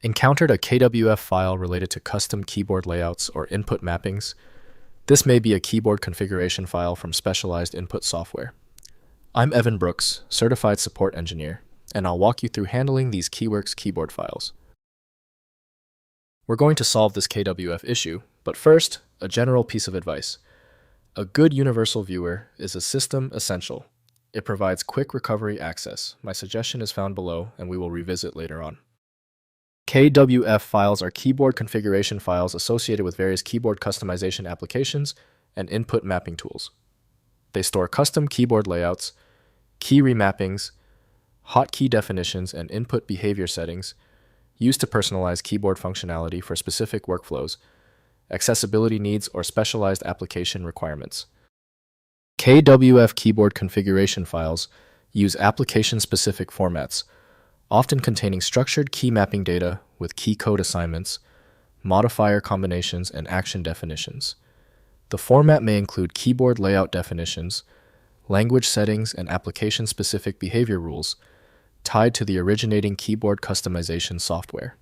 Encountered a KWF file related to custom keyboard layouts or input mappings? This may be a keyboard configuration file from specialized input software. I'm Evan Brooks, Certified Support Engineer, and I'll walk you through handling these KeyWorks keyboard files. We're going to solve this KWF issue, but first, a general piece of advice. A good universal viewer is a system essential. It provides quick recovery access. My suggestion is found below, and we will revisit later on. KWF files are keyboard configuration files associated with various keyboard customization applications and input mapping tools. They store custom keyboard layouts, key remappings, hotkey definitions, and input behavior settings used to personalize keyboard functionality for specific workflows, accessibility needs, or specialized application requirements. KWF keyboard configuration files use application-specific formats, often containing structured key mapping data with key code assignments, modifier combinations, and action definitions. The format may include keyboard layout definitions, language settings, and application-specific behavior rules tied to the originating keyboard customization software.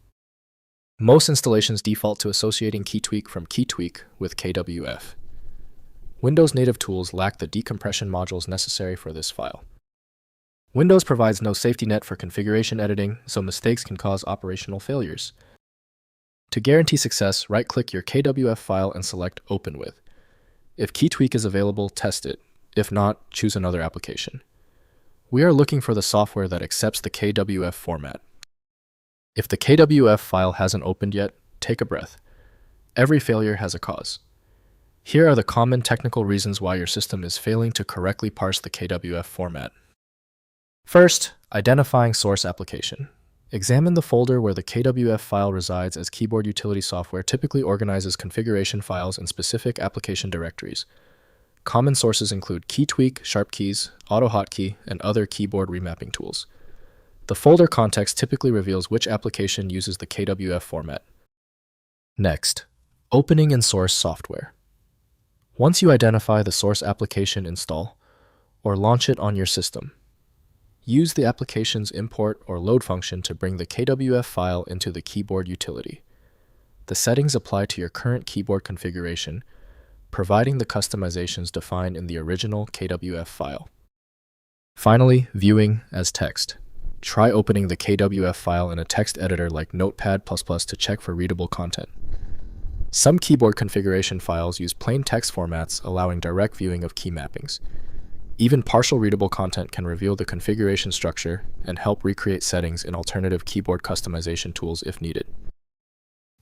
Most installations default to associating KeyTweak from KeyTweak with KWF. Windows native tools lack the decompression modules necessary for this file. Windows provides no safety net for configuration editing, so mistakes can cause operational failures. To guarantee success, right-click your KWF file and select Open With. If KeyTweak is available, test it. If not, choose another application. We are looking for the software that accepts the KWF format. If the KWF file hasn't opened yet, take a breath. Every failure has a cause. Here are the common technical reasons why your system is failing to correctly parse the KWF format. First, identifying source application. Examine the folder where the KWF file resides, as keyboard utility software typically organizes configuration files in specific application directories. Common sources include KeyTweak, SharpKeys, AutoHotkey, and other keyboard remapping tools. The folder context typically reveals which application uses the KWF format. Next, opening and source software. Once you identify the source application, install or launch it on your system. Use the application's import or load function to bring the KWF file into the keyboard utility. The settings apply to your current keyboard configuration, providing the customizations defined in the original KWF file. Finally, viewing as text. Try opening the KWF file in a text editor like Notepad++ to check for readable content. Some keyboard configuration files use plain text formats, allowing direct viewing of key mappings. Even partial readable content can reveal the configuration structure and help recreate settings in alternative keyboard customization tools if needed.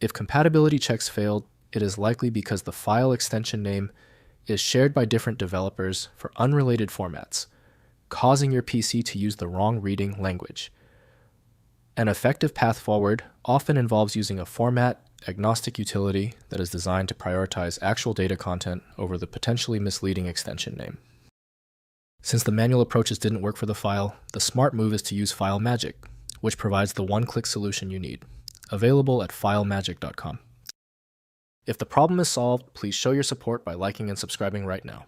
If compatibility checks failed, it is likely because the file extension name is shared by different developers for unrelated formats, causing your PC to use the wrong reading language. An effective path forward often involves using a format-agnostic utility that is designed to prioritize actual data content over the potentially misleading extension name. Since the manual approaches didn't work for the file, the smart move is to use FileMagic, which provides the one-click solution you need, available at filemagic.com. If the problem is solved, please show your support by liking and subscribing right now.